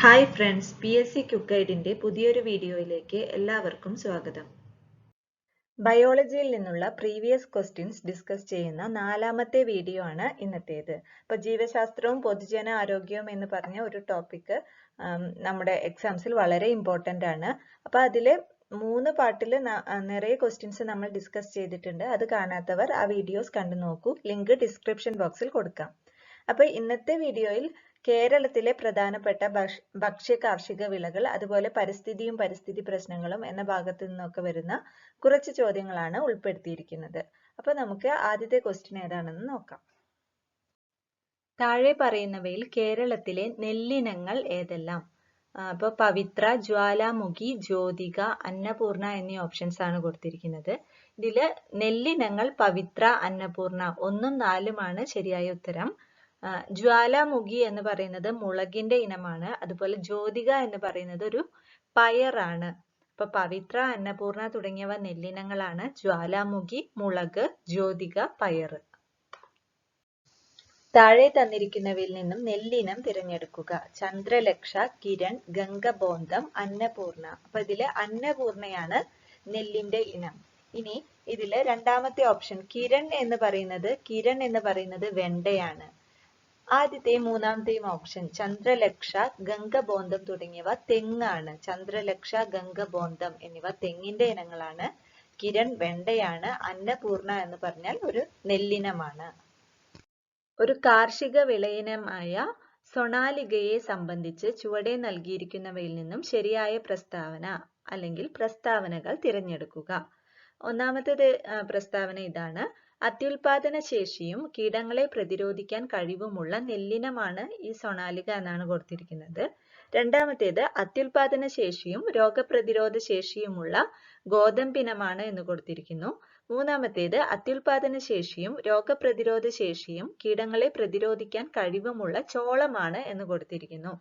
Hi friends, PSC quick ഗൈഡിന്റെ പുതിയൊരു വീഡിയോയിലേക്ക് എല്ലാവർക്കും സ്വാഗതം. ബയോളജിയിൽ നിന്നുള്ള പ്രീവിയസ് ക്വസ്റ്റ്യൻസ് ഡിസ്കസ് ചെയ്യുന്ന നാലാമത്തെ വീഡിയോ ആണ് ഇന്നത്തേത്. അപ്പോൾ ജീവശാസ്ത്രവും പൊതുജന ആരോഗ്യവും എന്ന് പറഞ്ഞ ഒരു ടോപ്പിക് നമ്മുടെ എക്സാംസിൽ വളരെ ഇമ്പോർട്ടൻ്റ് ആണ്. അപ്പോൾ അതിൽ 3 പാർട്ടിൽ നിറയെ ക്വസ്റ്റ്യൻസ് നമ്മൾ ഡിസ്കസ് ചെയ്തിട്ടുണ്ട്. അത് കാണാത്തവർ ആ വീഡിയോസ് കണ്ടു നോക്കൂ. ലിങ്ക് ഡിസ്ക്രിപ്ഷൻ ബോക്സിൽ കൊടുക്കാം. അപ്പോൾ ഇന്നത്തെ വീഡിയോയിൽ കേരളത്തിലെ പ്രധാനപ്പെട്ട ഭക്ഷ്യ കാർഷിക വിളകൾ, അതുപോലെ പരിസ്ഥിതിയും പരിസ്ഥിതി പ്രശ്നങ്ങളും എന്ന ഭാഗത്തു നിന്നൊക്കെ വരുന്ന കുറച്ച് ചോദ്യങ്ങളാണ് ഉൾപ്പെടുത്തിയിരിക്കുന്നത്. അപ്പോൾ നമുക്ക് ആദ്യത്തെ ക്വസ്റ്റ്യൻ ഏതാണെന്ന് നോക്കാം. താഴെ പറയുന്നവയിൽ കേരളത്തിലെ നെല്ലിനങ്ങൾ ഏതെല്ലാം? അപ്പോൾ പവിത്ര, ജ്വാലാമുഖി, ജ്യോതിക, അന്നപൂർണ എന്നീ ഓപ്ഷൻസ് ആണ് കൊടുത്തിരിക്കുന്നത്. ഇതില് നെല്ലിനങ്ങൾ പവിത്ര, അന്നപൂർണ 1ഉം 4ഉമാണ് ശരിയായ ഉത്തരം. ജ്വാലാമുഖി എന്ന് പറയുന്നത് മുളകിന്റെ ഇനമാണ്. അതുപോലെ ജ്യോതിക എന്ന് പറയുന്നത് ഒരു പയറാണ്. അപ്പൊ പവിത്ര, അന്നപൂർണ തുടങ്ങിയവ നെല്ലിനങ്ങളാണ്. ജ്വാലാമുഖി മുളക്, ജ്യോതിക പയർ. താഴെ തന്നിരിക്കുന്നവയിൽ നിന്നും നെല്ലിനം തിരഞ്ഞെടുക്കുക. ചന്ദ്രലക്ഷ, കിരൺ, ഗംഗബോന്തം, അന്നപൂർണ. അപ്പൊ ഇതില് അന്നപൂർണയാണ് നെല്ലിന്റെ ഇനം. ഇനി ഇതില് രണ്ടാമത്തെ ഓപ്ഷൻ കിരൺ എന്ന് പറയുന്നത് വെണ്ടയാണ്. ആദ്യത്തെയും മൂന്നാമത്തെയും ഓപ്ഷൻ ചന്ദ്രലക്ഷ, ഗംഗബോന്തം തുടങ്ങിയവ തെങ്ങാണ്. ചന്ദ്രലക്ഷ, ഗംഗബോന്തം എന്നിവ തെങ്ങിന്റെ ഇനങ്ങളാണ്. കിരൺ വെണ്ടയാണ്. അന്നപൂർണ എന്ന് പറഞ്ഞാൽ ഒരു നെല്ലിനമാണ്. ഒരു കാർഷിക വിളയിനമായ സൊണാലികയെ സംബന്ധിച്ച് ചുവടെ നൽകിയിരിക്കുന്നവയിൽ നിന്നും ശരിയായ പ്രസ്താവന അല്ലെങ്കിൽ പ്രസ്താവനകൾ തിരഞ്ഞെടുക്കുക. ഒന്നാമത്തേത് പ്രസ്താവന ഇതാണ്: അത്യുൽപാദന ശേഷിയും കീടങ്ങളെ പ്രതിരോധിക്കാൻ കഴിവുമുള്ള നെല്ലിനമാണ് ഈ സൊണാലിക എന്നാണ് കൊടുത്തിരിക്കുന്നത്. രണ്ടാമത്തേത് അത്യുൽപാദന ശേഷിയും രോഗപ്രതിരോധ ശേഷിയുമുള്ള ഗോതമ്പിനമാണ് എന്ന് കൊടുത്തിരിക്കുന്നു. മൂന്നാമത്തേത് അത്യുൽപാദന ശേഷിയും രോഗപ്രതിരോധ ശേഷിയും കീടങ്ങളെ പ്രതിരോധിക്കാൻ കഴിവുമുള്ള ചോളമാണ് എന്ന് കൊടുത്തിരിക്കുന്നു.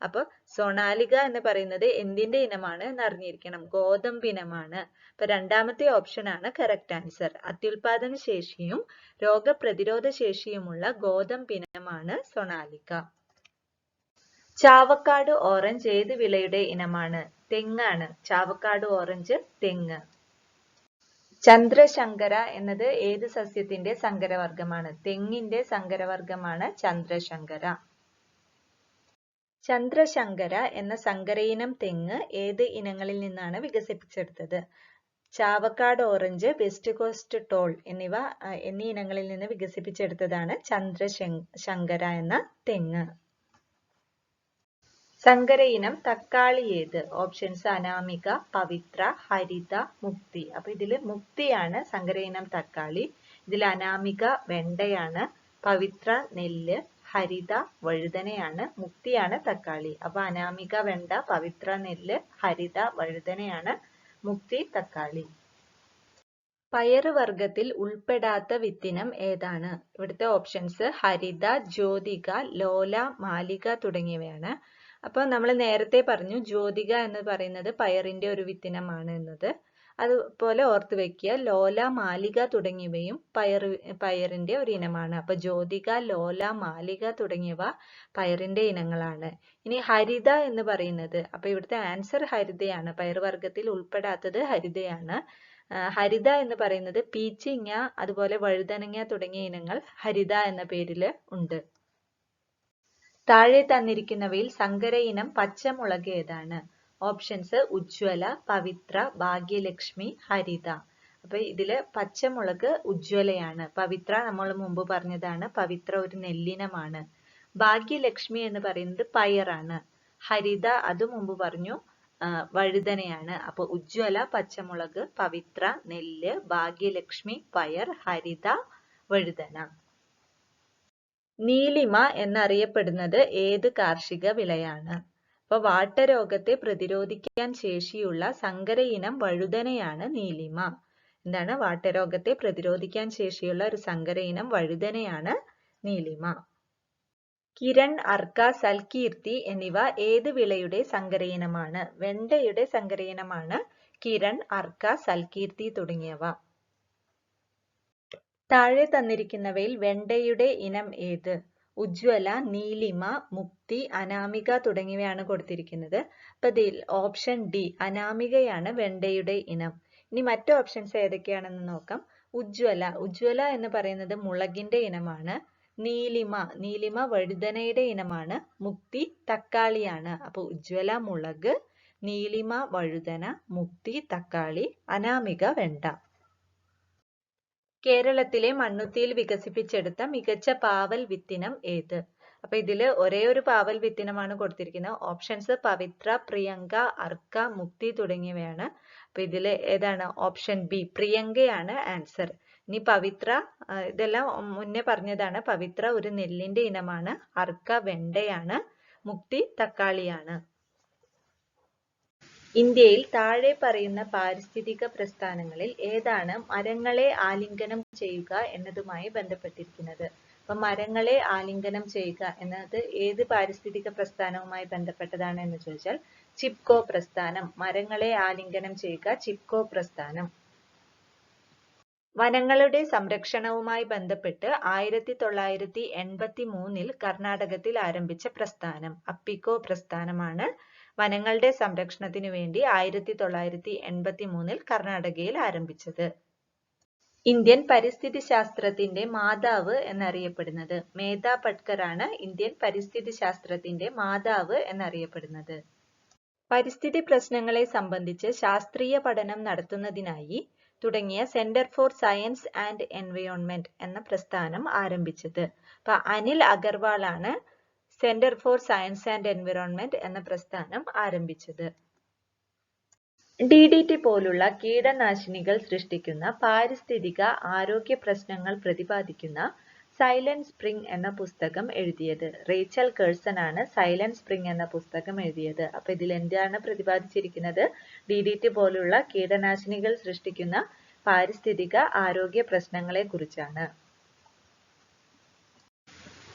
അപ്പൊ സൊണാലിക എന്ന് പറയുന്നത് എന്തിന്റെ ഇനമാണ് എന്ന് അറിഞ്ഞിരിക്കണം. ഗോതമ്പിനമാണ്. അപ്പൊ രണ്ടാമത്തെ ഓപ്ഷൻ ആണ് കറക്റ്റ് ആൻസർ. അത്യുൽപാദന ശേഷിയും രോഗപ്രതിരോധ ശേഷിയുമുള്ള ഗോതമ്പിനമാണ് സൊണാലിക. ചാവക്കാട് ഓറഞ്ച് ഏത് വിളയുടെ ഇനമാണ്? തെങ്ങാണ്. ചാവക്കാട് ഓറഞ്ച് തെങ്ങ്. ചന്ദ്രശങ്കര എന്നത് ഏത് സസ്യത്തിന്റെ സങ്കരവർഗമാണ്? തെങ്ങിന്റെ സങ്കരവർഗമാണ് ചന്ദ്രശങ്കര. ചന്ദ്രശങ്കര എന്ന സങ്കരയിനം തെങ്ങ് ഏത് ഇനങ്ങളിൽ നിന്നാണ് വികസിപ്പിച്ചെടുത്തത്? Chavakkad orange, west coast tall എന്നീ ഇനങ്ങളിൽ നിന്ന് വികസിപ്പിച്ചെടുത്തതാണ് ചന്ദ്രശങ്കര എന്ന തെങ്ങ്. സങ്കര ഇനം തക്കാളി ഏത്? ഓപ്ഷൻസ് അനാമിക, പവിത്ര, ഹരിത, മുക്തി. അപ്പൊ ഇതില് മുക്തിയാണ് സങ്കര ഇനം തക്കാളി. ഇതിൽ അനാമിക വെണ്ടയാണ്, പവിത്ര നെല്ല്, ഹരിത വഴുതനയാണ്, മുക്തിയാണ് തക്കാളി. അപ്പൊ അനാമിക വെണ്ട, പവിത്ര നെല്ല്, ഹരിത വഴുതനയാണ്, മുക്തി തക്കാളി. പയറ് വർഗത്തിൽ ഉൾപ്പെടാത്ത വിത്തിനം ഏതാണ്? ഇവിടുത്തെ ഓപ്ഷൻസ് ഹരിത, ജ്യോതിക, ലോല, മാലിക തുടങ്ങിയവയാണ്. അപ്പോൾ നമ്മൾ നേരത്തെ പറഞ്ഞു ജ്യോതിക എന്ന് പറയുന്നത് പയറിന്റെ ഒരു വിത്തിനമാണ് എന്നത്. അതുപോലെ ഓർത്ത് വെക്കുക, ലോല, മാലിക തുടങ്ങിയവയും പയറിന്റെ ഒരു ഇനമാണ്. അപ്പൊ ജ്യോതിക, ലോല, മാലിക തുടങ്ങിയവ പയറിന്റെ ഇനങ്ങളാണ്. ഇനി ഹരിത എന്ന് പറയുന്നത്, അപ്പൊ ഇവിടുത്തെ ആൻസർ ഹരിതയാണ്. പയറുവർഗത്തിൽ ഉൾപ്പെടാത്തത് ഹരിതയാണ്. ഹരിത എന്ന് പറയുന്നത് പീച്ചിങ്ങ, അതുപോലെ വഴുതനങ്ങ തുടങ്ങിയ ഇനങ്ങൾ ഹരിത എന്ന പേരിൽ ഉണ്ട്. താഴെ തന്നിരിക്കുന്നവയിൽ സങ്കര ഇനം പച്ചമുളക് ഏതാണ്? ഓപ്ഷൻസ് ഉജ്ജ്വല, പവിത്ര, ഭാഗ്യലക്ഷ്മി, ഹരിത. അപ്പൊ ഇതില് പച്ചമുളക് ഉജ്ജ്വലയാണ്. പവിത്ര നമ്മൾ മുമ്പ് പറഞ്ഞതാണ്. പവിത്ര ഒരു നെല്ലിനമാണ്. ഭാഗ്യലക്ഷ്മി എന്ന് പറയുന്നത് പയറാണ്. ഹരിത അത് മുമ്പ് പറഞ്ഞു വഴുതനയാണ്. അപ്പൊ ഉജ്ജ്വല പച്ചമുളക്, പവിത്ര നെല്ല്, ഭാഗ്യലക്ഷ്മി പയർ, ഹരിത വഴുതന. നീലിമ എന്നറിയപ്പെടുന്നത് ഏത് കാർഷിക വിളയാണ്? അപ്പൊ വാട്ടരോഗത്തെ പ്രതിരോധിക്കാൻ ശേഷിയുള്ള സങ്കര ഇനം വഴുതനയാണ് നീലിമ. എന്താണ്? വാട്ടരോഗത്തെ പ്രതിരോധിക്കാൻ ശേഷിയുള്ള ഒരു സങ്കര ഇനം വഴുതനയാണ് നീലിമ. കിരൺ, അർക്ക, സൽകീർത്തി എന്നിവ ഏത് വിളയുടെ സങ്കര ഇനമാണ്? വെണ്ടയുടെ സങ്കര ഇനമാണ് കിരൺ, അർക്ക, സൽകീർത്തി തുടങ്ങിയവ. താഴെ തന്നിരിക്കുന്നവയിൽ വെണ്ടയുടെ ഇനം ഏത്? ഉജ്ജ്വല, നീലിമ, മുക്തി, അനാമിക തുടങ്ങിയവയാണ് കൊടുത്തിരിക്കുന്നത്. അപ്പൊ ഇതിൽ ഓപ്ഷൻ ഡി അനാമികയാണ് വെണ്ടയുടെ ഇനം. ഇനി മറ്റു ഓപ്ഷൻസ് ഏതൊക്കെയാണെന്ന് നോക്കാം. ഉജ്ജ്വല എന്ന് പറയുന്നത് മുളകിന്റെ ഇനമാണ്. നീലിമ വഴുതനയുടെ ഇനമാണ്. മുക്തി തക്കാളിയാണ്. അപ്പൊ ഉജ്ജ്വല മുളക്, നീലിമ വഴുതന, മുക്തി തക്കാളി, അനാമിക വെണ്ട. കേരളത്തിലെ മണ്ണുത്തിയിൽ വികസിപ്പിച്ചെടുത്ത മികച്ച പാവൽ വിത്തിനം ഏത്? അപ്പൊ ഇതില് ഒരേ ഒരു പാവൽ വിത്തിനമാണ് കൊടുത്തിരിക്കുന്നത്. ഓപ്ഷൻസ് പവിത്ര, പ്രിയങ്ക, അർക്ക, മുക്തി തുടങ്ങിയവയാണ്. അപ്പൊ ഇതില് ഏതാണ്? ഓപ്ഷൻ ബി പ്രിയങ്കയാണ് ആൻസർ. ഇനി പവിത്ര ഇതെല്ലാം മുന്നേ പറഞ്ഞതാണ്. പവിത്ര ഒരു നെല്ലിന്റെ ഇനമാണ്. അർക്ക വെണ്ടയാണ്. മുക്തി തക്കാളിയാണ്. ഇന്ത്യയിൽ താഴെ പറയുന്ന പാരിസ്ഥിതിക പ്രസ്ഥാനങ്ങളിൽ ഏതാണ് മരങ്ങളെ ആലിംഗനം ചെയ്യുക എന്നതുമായി ബന്ധപ്പെട്ടിരിക്കുന്നത്? അപ്പൊ മരങ്ങളെ ആലിംഗനം ചെയ്യുക എന്നത് ഏത് പാരിസ്ഥിതിക പ്രസ്ഥാനവുമായി ബന്ധപ്പെട്ടതാണ് എന്ന് ചോദിച്ചാൽ ചിപ്കോ പ്രസ്ഥാനം. മരങ്ങളെ ആലിംഗനം ചെയ്യുക, ചിപ്കോ പ്രസ്ഥാനം. വനങ്ങളുടെ സംരക്ഷണവുമായി ബന്ധപ്പെട്ട് 1983 കർണാടകത്തിൽ ആരംഭിച്ച പ്രസ്ഥാനം അപ്പിക്കോ പ്രസ്ഥാനമാണ്. വനങ്ങളുടെ സംരക്ഷണത്തിനു വേണ്ടി 1983 കർണാടകയിൽ ആരംഭിച്ചത്. ഇന്ത്യൻ പരിസ്ഥിതി ശാസ്ത്രത്തിന്റെ മാതാവ് എന്നറിയപ്പെടുന്നത്? മേധാ പട്കർ ആണ് ഇന്ത്യൻ പരിസ്ഥിതി ശാസ്ത്രത്തിന്റെ മാതാവ് എന്നറിയപ്പെടുന്നത്. പരിസ്ഥിതി പ്രശ്നങ്ങളെ സംബന്ധിച്ച് ശാസ്ത്രീയ പഠനം നടത്തുന്നതിനായി തുടങ്ങിയ centre for science and environment എന്ന പ്രസ്ഥാനം ആരംഭിച്ചത്. അപ്പൊ അനിൽ അഗർവാൾ ആണ് centre for science and environment എന്ന പ്രസ്ഥാനം ആരംഭിച്ചത്. DDT പോലുള്ള കീടനാശിനികൾ സൃഷ്ടിക്കുന്ന പാരിസ്ഥിതിക ആരോഗ്യ പ്രശ്നങ്ങൾ പ്രതിപാദിക്കുന്ന സൈലന്റ് സ്പ്രിംഗ് എന്ന പുസ്തകം എഴുതിയത്? റേച്ചൽ കേഴ്സൺ ആണ് സൈലന്റ് സ്പ്രിംഗ് എന്ന പുസ്തകം എഴുതിയത്. അപ്പൊ ഇതിൽ എന്താണ് പ്രതിപാദിച്ചിരിക്കുന്നത്? DDT പോലുള്ള കീടനാശിനികൾ സൃഷ്ടിക്കുന്ന പാരിസ്ഥിതിക ആരോഗ്യ പ്രശ്നങ്ങളെ കുറിച്ചാണ്.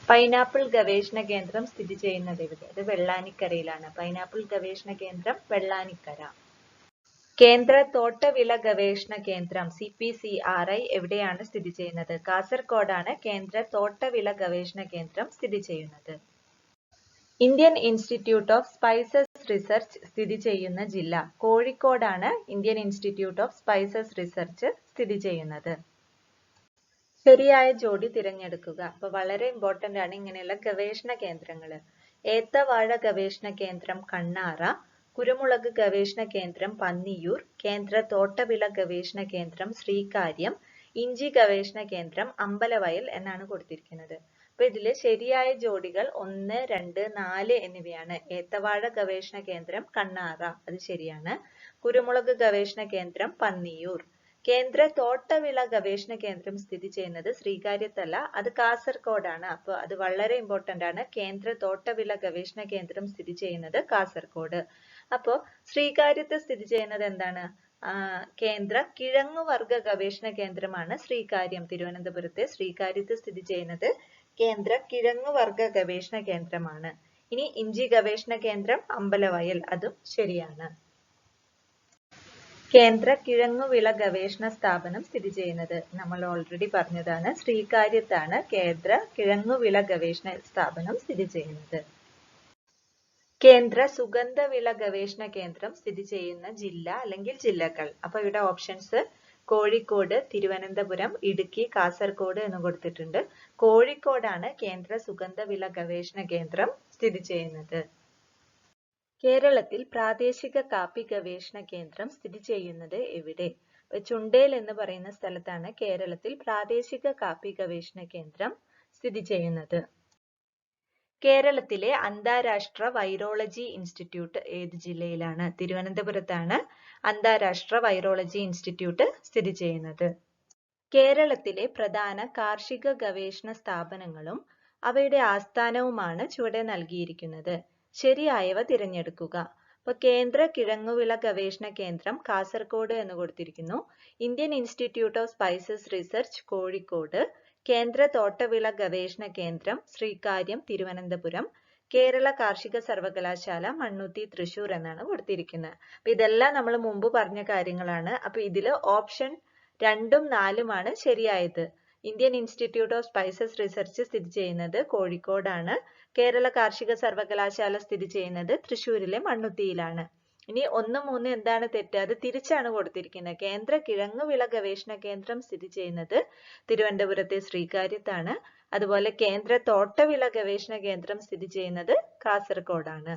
പൈനാപ്പിൾ ഗവേഷണ കേന്ദ്രം സ്ഥിതി ചെയ്യുന്നത് എവിടെ? അത് വെള്ളാനിക്കരയിലാണ്. പൈനാപ്പിൾ ഗവേഷണ കേന്ദ്രം വെള്ളാനിക്കര. കേന്ദ്ര തോട്ടവിള ഗവേഷണ കേന്ദ്രം CPCRI എവിടെയാണ് സ്ഥിതി ചെയ്യുന്നത്? കാസർഗോഡാണ് കേന്ദ്ര തോട്ടവിള ഗവേഷണ കേന്ദ്രം സ്ഥിതി ചെയ്യുന്നത്. Indian institute of spices research സ്ഥിതി ചെയ്യുന്ന ജില്ല? കോഴിക്കോടാണ് Indian institute of spices research സ്ഥിതി ചെയ്യുന്നത്. ശരിയായ ജോഡി തിരഞ്ഞെടുക്കുക. അപ്പൊ വളരെ ഇമ്പോർട്ടന്റ് ആണ് ഇങ്ങനെയുള്ള ഗവേഷണ കേന്ദ്രങ്ങൾ. ഏത്തവാഴ ഗവേഷണ കേന്ദ്രം കണ്ണാറ, കുരുമുളക് ഗവേഷണ കേന്ദ്രം പന്നിയൂർ, കേന്ദ്ര തോട്ടവിള ഗവേഷണ കേന്ദ്രം ശ്രീകാര്യം, ഇഞ്ചി ഗവേഷണ കേന്ദ്രം അമ്പലവയൽ എന്നാണ് കൊടുത്തിരിക്കുന്നത്. അപ്പൊ ഇതില് ശരിയായ ജോഡികൾ 1, 2, 4 എന്നിവയാണ്. ഏത്തവാഴ ഗവേഷണ കേന്ദ്രം കണ്ണാറ, അത് ശരിയാണ്. കുരുമുളക് ഗവേഷണ കേന്ദ്രം പന്നിയൂർ. കേന്ദ്ര തോട്ടവിള ഗവേഷണ കേന്ദ്രം സ്ഥിതി ചെയ്യുന്നത് ശ്രീകാര്യത്തല്ല, അത് കാസർഗോഡാണ്. അപ്പൊ അത് വളരെ ഇമ്പോർട്ടന്റ് ആണ്. കേന്ദ്ര തോട്ടവിള ഗവേഷണ കേന്ദ്രം സ്ഥിതി ചെയ്യുന്നത് കാസർഗോഡ്. അപ്പോ ശ്രീകാര്യത്ത് സ്ഥിതി ചെയ്യുന്നത് എന്താണ്? കേന്ദ്ര കിഴങ്ങുവർഗ ഗവേഷണ കേന്ദ്രമാണ് ശ്രീകാര്യം. തിരുവനന്തപുരത്തെ ശ്രീകാര്യത്ത് സ്ഥിതി ചെയ്യുന്നത് കേന്ദ്ര കിഴങ്ങുവർഗ ഗവേഷണ കേന്ദ്രമാണ്. ഇനി ഇഞ്ചി ഗവേഷണ കേന്ദ്രം അമ്പലവയൽ, അതും ശരിയാണ്. കേന്ദ്ര കിഴങ്ങുവിള ഗവേഷണ സ്ഥാപനം സ്ഥിതി ചെയ്യുന്നത് നമ്മൾ ഓൾറെഡി പറഞ്ഞതാണ്, ശ്രീകാര്യത്താണ് കേന്ദ്ര കിഴങ്ങുവിള ഗവേഷണ സ്ഥാപനം സ്ഥിതി ചെയ്യുന്നത്. കേന്ദ്ര സുഗന്ധവിള ഗവേഷണ കേന്ദ്രം സ്ഥിതി ചെയ്യുന്ന ജില്ല അല്ലെങ്കിൽ ജില്ലകൾ? അപ്പൊ ഇവിടെ ഓപ്ഷൻസ് കോഴിക്കോട്, തിരുവനന്തപുരം, ഇടുക്കി, കാസർഗോഡ് എന്ന് കൊടുത്തിട്ടുണ്ട്. കോഴിക്കോടാണ് കേന്ദ്ര സുഗന്ധവിള ഗവേഷണ കേന്ദ്രം സ്ഥിതി ചെയ്യുന്നത്. കേരളത്തിൽ പ്രാദേശിക കാപ്പി ഗവേഷണ കേന്ദ്രം സ്ഥിതി ചെയ്യുന്നത് എവിടെ? ചുണ്ടേൽ എന്ന് പറയുന്ന സ്ഥലത്താണ് കേരളത്തിൽ പ്രാദേശിക കാപ്പി ഗവേഷണ കേന്ദ്രം സ്ഥിതി ചെയ്യുന്നത്. കേരളത്തിലെ അന്താരാഷ്ട്ര വൈറോളജി ഇൻസ്റ്റിറ്റ്യൂട്ട് ഏത് ജില്ലയിലാണ്? തിരുവനന്തപുരത്താണ് അന്താരാഷ്ട്ര വൈറോളജി ഇൻസ്റ്റിറ്റ്യൂട്ട് സ്ഥിതി ചെയ്യുന്നത്. കേരളത്തിലെ പ്രധാന കാർഷിക ഗവേഷണ സ്ഥാപനങ്ങളും അവയുടെ ആസ്ഥാനവുമാണ് ചുവടെ നൽകിയിരിക്കുന്നത്. ശരിയായവ തിരഞ്ഞെടുക്കുക. അപ്പൊ കേന്ദ്ര കിഴങ്ങുവിള ഗവേഷണ കേന്ദ്രം കാസർഗോഡ് എന്ന് കൊടുത്തിരിക്കുന്നു. Indian institute of spices research Kozhikode, കേന്ദ്ര തോട്ടവിള ഗവേഷണ കേന്ദ്രം ശ്രീകാര്യം തിരുവനന്തപുരം, കേരള കാർഷിക സർവകലാശാല മണ്ണുത്തി തൃശൂർ എന്നാണ് കൊടുത്തിരിക്കുന്നത്. അപ്പൊ ഇതെല്ലാം നമ്മൾ മുമ്പ് പറഞ്ഞ കാര്യങ്ങളാണ്. അപ്പൊ ഇതില് ഓപ്ഷൻ 2ഉം 4ഉമാണ് ശരിയായത്. Indian institute of spices research സ്ഥിതി ചെയ്യുന്നത് കോഴിക്കോടാണ്. കേരള കാർഷിക സർവകലാശാല സ്ഥിതി ചെയ്യുന്നത് തൃശ്ശൂരിലെ മണ്ണുത്തിയിലാണ്. ഇനി 1, 3 എന്താണ് തെറ്റ്? അത് തിരിച്ചാണ് കൊടുത്തിരിക്കുന്നത്. കേന്ദ്ര കിഴങ്ങുവിള ഗവേഷണ കേന്ദ്രം സ്ഥിതി ചെയ്യുന്നത് തിരുവനന്തപുരത്തെ ശ്രീകാര്യത്താണ്. അതുപോലെ കേന്ദ്ര തോട്ടവിള ഗവേഷണ കേന്ദ്രം സ്ഥിതി ചെയ്യുന്നത് കാസർഗോഡാണ്.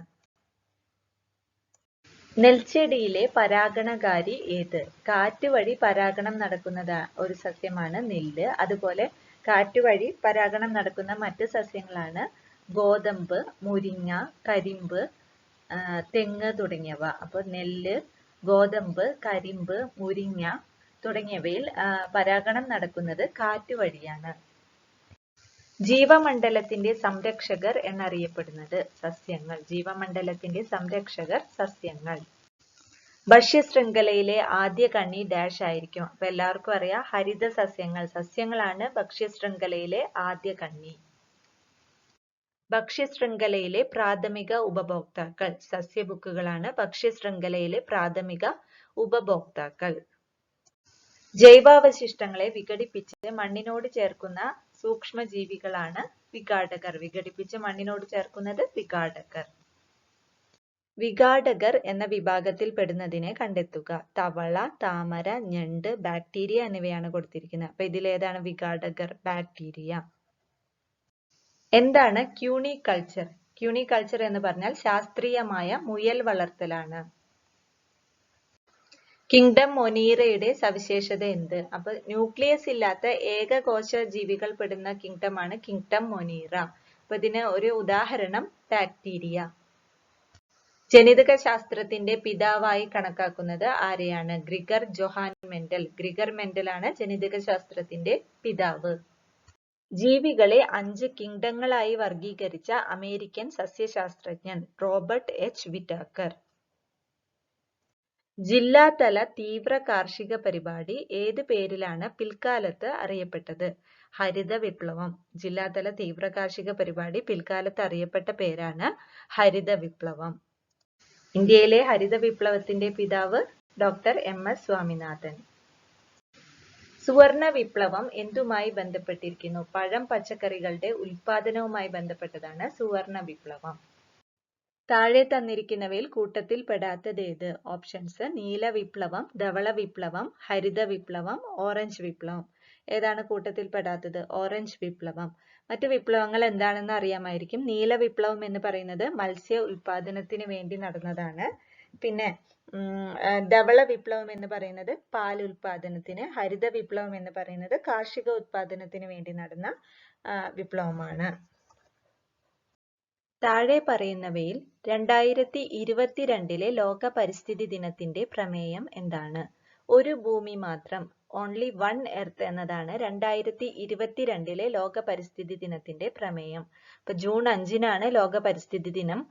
നെൽച്ചെടിയിലെ പരാഗണകാരി ഏത്? കാറ്റ് വഴി പരാഗണം നടക്കുന്ന ഒരു സസ്യമാണ് നെല്ല്. അതുപോലെ കാറ്റ് വഴി പരാഗണം നടക്കുന്ന മറ്റ് സസ്യങ്ങളാണ് ഗോതമ്പ്, മുരിങ്ങ, കരിമ്പ്, തെങ്ങ് തുടങ്ങിയവ. അപ്പോൾ നെല്ല്, ഗോതമ്പ്, കരിമ്പ്, മുരിങ്ങ തുടങ്ങിയവയിൽ പരാഗണം നടക്കുന്നത് കാറ്റ് വഴിയാണ്. ജീവമണ്ഡലത്തിന്റെ സംരക്ഷകർ എന്നറിയപ്പെടുന്നത് സസ്യങ്ങൾ. ജീവമണ്ഡലത്തിന്റെ സംരക്ഷകർ സസ്യങ്ങൾ. ഭക്ഷ്യശൃംഖലയിലെ ആദ്യ കണ്ണി ഡാഷ് ആയിരിക്കും. അപ്പൊ എല്ലാവർക്കും അറിയാം, ഹരിത സസ്യങ്ങൾ. സസ്യങ്ങളാണ് ഭക്ഷ്യശൃംഖലയിലെ ആദ്യ കണ്ണി. ഭക്ഷ്യശൃംഖലയിലെ പ്രാഥമിക ഉപഭോക്താക്കൾ. സസ്യബുക്കുകളാണ് ഭക്ഷ്യശൃംഖലയിലെ പ്രാഥമിക ഉപഭോക്താക്കൾ. ജൈവാവശിഷ്ടങ്ങളെ വിഘടിപ്പിച്ച് മണ്ണിനോട് ചേർക്കുന്ന സൂക്ഷ്മജീവികളാണ് വിഘാടകർ. വിഘടിപ്പിച്ച് മണ്ണിനോട് ചേർക്കുന്നത് വിഘാടകർ. വിഘാടകർ എന്ന വിഭാഗത്തിൽ പെടുന്നതിനെ കണ്ടെത്തുക. തവള, താമര, ഞണ്ട്, ബാക്ടീരിയ എന്നിവയാണ് കൊടുത്തിരിക്കുന്നത്. അപ്പൊ ഇതിലേതാണ് വിഘാടകർ? ബാക്ടീരിയ. എന്താണ് ക്യൂണികൾച്ചർ? ക്യൂണികൾച്ചർ എന്ന് പറഞ്ഞാൽ ശാസ്ത്രീയമായ മുയൽ വളർത്തലാണ്. കിങ്ഡം മൊനീറയുടെ സവിശേഷത എന്ത്? അപ്പൊ ന്യൂക്ലിയസ് ഇല്ലാത്ത ഏകകോശ ജീവികൾ പെടുന്ന കിങ്ഡമാണ് കിങ്ഡം മൊനീറ. അപ്പൊ ഇതിന് ഒരു ഉദാഹരണം ബാക്ടീരിയ. ജനിതക ശാസ്ത്രത്തിന്റെ പിതാവായി കണക്കാക്കുന്നത് ആരെയാണ്? Gregor Johann Mendel. Gregor Mendel ആണ് ജനിതക ശാസ്ത്രത്തിന്റെ പിതാവ്. ജീവികളെ 5 കിങ്ഡങ്ങളായി വർഗീകരിച്ച അമേരിക്കൻ സസ്യശാസ്ത്രജ്ഞൻ റോബർട്ട് എച്ച് വിറ്റാക്കർ. ജില്ലാതല തീവ്ര കാർഷിക പരിപാടി ഏത് പേരിലാണ് പിൽക്കാലത്ത് അറിയപ്പെട്ടത്? ഹരിത വിപ്ലവം. ജില്ലാതല തീവ്ര കാർഷിക പരിപാടി പിൽക്കാലത്ത് അറിയപ്പെട്ട പേരാണ് ഹരിത വിപ്ലവം. ഇന്ത്യയിലെ ഹരിത വിപ്ലവത്തിന്റെ പിതാവ് ഡോക്ടർ MS സ്വാമിനാഥൻ. സുവർണ വിപ്ലവം എന്തുമായി ബന്ധപ്പെട്ടിരിക്കുന്നു? പഴം, പച്ചക്കറികളുടെ ഉൽപാദനവുമായി ബന്ധപ്പെട്ടതാണ് സുവർണ വിപ്ലവം. താഴെ തന്നിരിക്കുന്നവയിൽ കൂട്ടത്തിൽ പെടാത്തതേത്? ഓപ്ഷൻസ്: നീല വിപ്ലവം, ധവള വിപ്ലവം, ഹരിത വിപ്ലവം, ഓറഞ്ച് വിപ്ലവം. ഏതാണ് കൂട്ടത്തിൽ പെടാത്തത്? ഓറഞ്ച് വിപ്ലവം. മറ്റു വിപ്ലവങ്ങൾ എന്താണെന്ന് അറിയാമായിരിക്കും. നീല വിപ്ലവം എന്ന് പറയുന്നത് മത്സ്യ ഉൽപാദനത്തിന് വേണ്ടി നടന്നതാണ്. പിന്നെ ധവള വിപ്ലവം എന്ന് പറയുന്നത് പാൽ ഉൽപാദനത്തിന്, ഹരിത വിപ്ലവം എന്ന് പറയുന്നത് കാർഷിക ഉൽപാദനത്തിന് വേണ്ടി നടന്ന വിപ്ലവമാണ്. താഴെ പറയുന്നവയിൽ 2022 ലോക പരിസ്ഥിതി ദിനത്തിന്റെ പ്രമേയം എന്താണ്? ഒരു ഭൂമി മാത്രം, ഓൺലി വൺ എർത്ത് എന്നതാണ് 2022 ലോക പരിസ്ഥിതി ദിനത്തിന്റെ പ്രമേയം. അപ്പൊ ജൂൺ 5-നാണ് ലോക പരിസ്ഥിതി ദിനം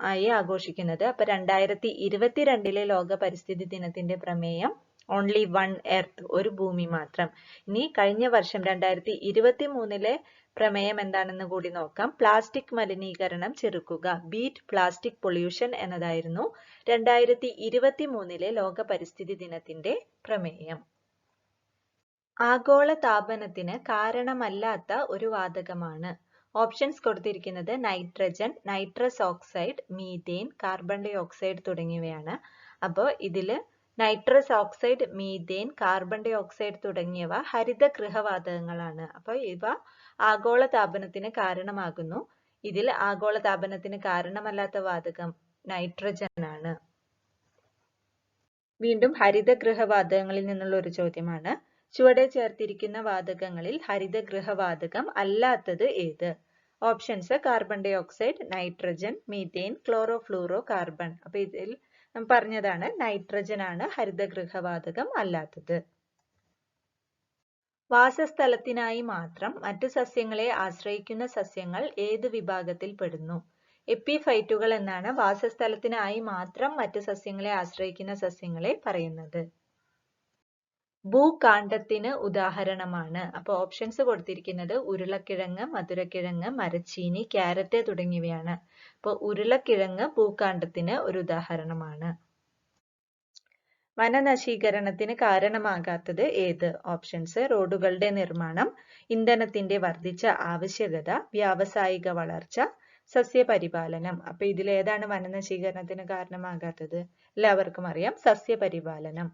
ആയി ആഘോഷിക്കുന്നത്. അപ്പൊ 2022 ലോക പരിസ്ഥിതി ദിനത്തിന്റെ പ്രമേയം ഓൺലി വൺ എർത്ത്, ഒരു ഭൂമി മാത്രം. ഇനി കഴിഞ്ഞ വർഷം 2023 പ്രമേയം എന്താണെന്ന് കൂടി നോക്കാം. പ്ലാസ്റ്റിക് മലിനീകരണം ചെറുക്കുക, ബീറ്റ് പ്ലാസ്റ്റിക് പൊല്യൂഷൻ എന്നതായിരുന്നു 2023 ലോക പരിസ്ഥിതി ദിനത്തിന്റെ പ്രമേയം. ആഗോള താപനത്തിന് കാരണമല്ലാത്ത ഒരു വാതകമാണ്. ഓപ്ഷൻസ് കൊടുത്തിരിക്കുന്നത് nitrogen, nitrous oxide, methane, carbon dioxide തുടങ്ങിയവയാണ്. അപ്പോൾ ഇതില് nitrous oxide, methane, carbon dioxide തുടങ്ങിയവ ഹരിതഗൃഹവാതകങ്ങളാണ്. അപ്പോൾ ഇവ ആഗോള താപനത്തിന് കാരണമാകുന്നു. ഇതിൽ ആഗോള താപനത്തിന് കാരണമല്ലാത്ത വാതകം നൈട്രജൻ ആണ്. വീണ്ടും ഹരിതഗൃഹവാതകങ്ങളിൽ നിന്നുള്ള ഒരു ചോദ്യമാണ്. ചുവടെ ചേർത്തിരിക്കുന്ന വാതകങ്ങളിൽ ഹരിതഗൃഹവാതകം അല്ലാത്തത് ഏത്? Options: carbon dioxide, nitrogen, methane, chlorofluorocarbon. അപ്പൊ ഇതിൽ പറഞ്ഞതാണ് നൈട്രജൻ ആണ് ഹരിതഗൃഹവാതകം അല്ലാത്തത്. വാസസ്ഥലത്തിനായി മാത്രം മറ്റു സസ്യങ്ങളെ ആശ്രയിക്കുന്ന സസ്യങ്ങൾ ഏത് വിഭാഗത്തിൽ പെടുന്നു? എപ്പിഫൈറ്റുകൾ എന്നാണ് വാസസ്ഥലത്തിനായി മാത്രം മറ്റു സസ്യങ്ങളെ ആശ്രയിക്കുന്ന സസ്യങ്ങളെ പറയുന്നത്. ഭൂകാണ്ഡത്തിന് ഉദാഹരണമാണ്. അപ്പൊ ഓപ്ഷൻസ് കൊടുത്തിരിക്കുന്നത് ഉരുളക്കിഴങ്ങ്, മധുരക്കിഴങ്ങ്, മരച്ചീനി, ക്യാരറ്റ് തുടങ്ങിയവയാണ്. അപ്പോൾ ഉരുളക്കിഴങ്ങ് ഭൂകാണ്ഡത്തിന് ഒരു ഉദാഹരണമാണ്. വനനശീകരണത്തിന് കാരണമാകാത്തത് ഏത്? ഓപ്ഷൻസ് റോഡുകളുടെ നിർമ്മാണം, ഇന്ധനത്തിന്റെ വർദ്ധിച്ച ആവശ്യകത, വ്യാവസായിക വളർച്ച, സസ്യപരിപാലനം. അപ്പൊ ഇതിലേതാണ് വനനശീകരണത്തിന് കാരണമാകാത്തത്? എല്ലാവർക്കും അറിയാം, സസ്യപരിപാലനം.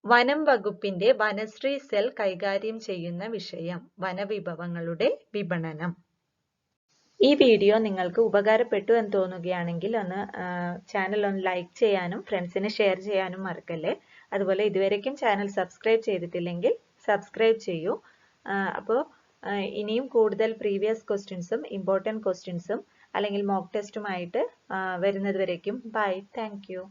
വനം വകുപ്പിന്റെ വനശ്രീ സെൽ കൈകാര്യം ചെയ്യുന്ന വിഷയം വനവിഭവങ്ങളുടെ വിപണനം. ഈ വീഡിയോ നിങ്ങൾക്ക് ഉപകാരപ്പെട്ടു എന്ന് തോന്നുകയാണെങ്കിൽ ചാനൽ ഒന്ന് ലൈക്ക് ചെയ്യാനും ഫ്രണ്ട്സിന് ഷെയർ ചെയ്യാനും മറക്കല്ലേ. അതുപോലെ ഇതുവരേക്കും ചാനൽ സബ്സ്ക്രൈബ് ചെയ്തിട്ടില്ലെങ്കിൽ സബ്സ്ക്രൈബ് ചെയ്യൂ. അപ്പോൾ ഇനിയും കൂടുതൽ പ്രീവിയസ് ക്വസ്റ്റ്യൻസും ഇമ്പോർട്ടൻറ്റ് ക്വസ്റ്റ്യൻസും അല്ലെങ്കിൽ മോക്ക് ടെസ്റ്റുമായിട്ട് വരുന്നത് വരേക്കും ബൈ. Thank you.